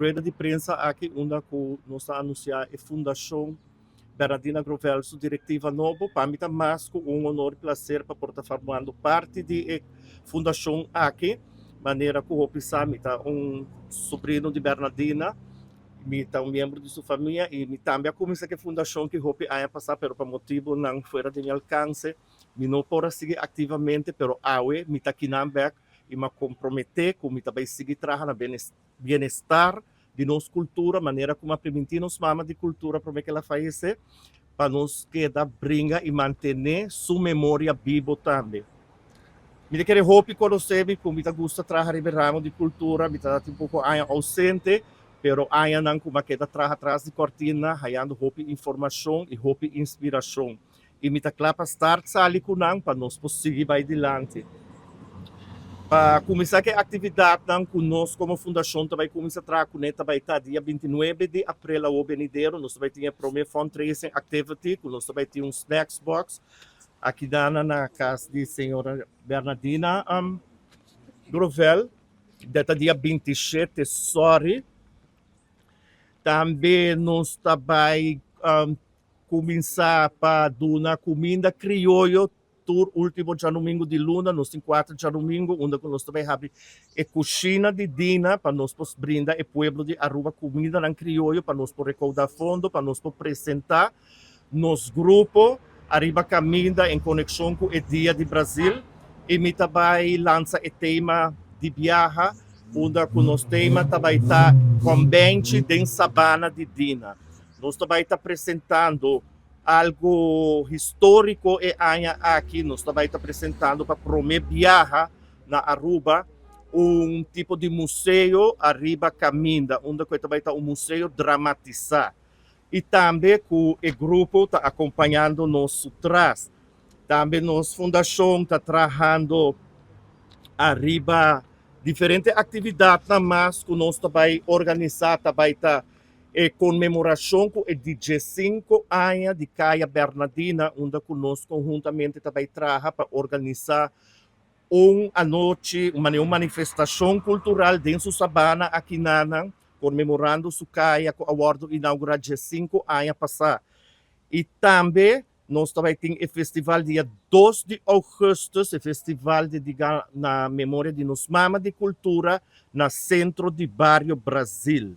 rueda de prensa aqui onde nós anunciar a Fundação Bernardina Grovel, sua diretiva novo, para mim mais honor e prazer para estar formando parte da Fundação aqui, maneira que eu pensar, sobrinho de Bernardina, membro de sua família e também começa que a fundação que hope a passar pero por motivo não fora de meu alcance me não pode seguir ativamente pero awe me tá aqui na back e me comprometer com me também seguir trabalhando na bem-estar de nossa cultura maneira como a permitir nos mama de cultura para que ela faz para nos queda brinca e manter sua memória viva também. Me querer hope conhecer como me gusta trabalhar em ramo de cultura me tá um pouco ausente pero há não como que trabalha atrás de cortina, há hope informação e hope inspiração. E me tá claro para estar ali com não para nós conseguir vai adiante. Para começar que a atividade não conosco como fundação também começa a trabalhar com ela vai estar dia 29 de abril ao venideiro, nós vai ter a primeira fundraising activity, nós vai ter um snacks box aqui na casa de senhora Bernardina Grovel, data dia 27, sorry. Também nós vai começar para dar comida crioulo tur último dia domingo de luna, nós temos 4 dia domingo, onde nós também abrimos a cozinha de Dina para nós brindar o povo de Aruba comida na crioulo para nós recaudar fundo, para nós apresentar nos grupo Arriba Caminda em conexão com o Dia de Brasil e me também lança o tema de viagem onde o nosso tema também está convente de Sabana de Dina. Nós também está apresentando algo histórico e aqui nós também está apresentando para promover viagem na Aruba tipo de museu Arriba Caminda, onde também está um museu dramatizado. E também com o grupo está acompanhando nosso trás. Também nossa fundação está trabalhando arriba diferentes atividades mas que nós também organizar também tá comemoração com o 15 anos de Caia Bernardina, onde conosco conjuntamente também trabalha para organizar uma noite, uma manifestação cultural dentro da Sabana aqui na comemorando sua Caia com o awardo inaugural 15 anos passado. E também nós também temos o festival dia 2 de agosto, o festival dedicado na memória de nos mama de cultura no centro de Barrio Brasil.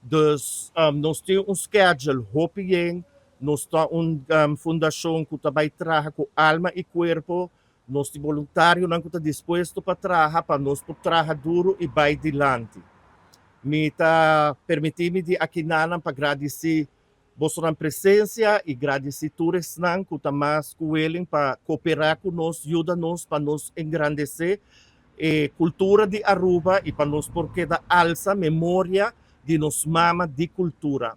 Dus, nós temos schedule hope nós temos uma fundação que também trabalha com alma e corpo, nós temos voluntário que está disposto para trabalhar, para nós trabalhar duro e vai adiante. Me está permitindo de aqui para agradecer vossa presença e agradecer todos que estão mais willing para cooperar conosco, ajuda-nos para nos engrandecer a cultura de Aruba e para nos porque da alça memória de nos mama de cultura.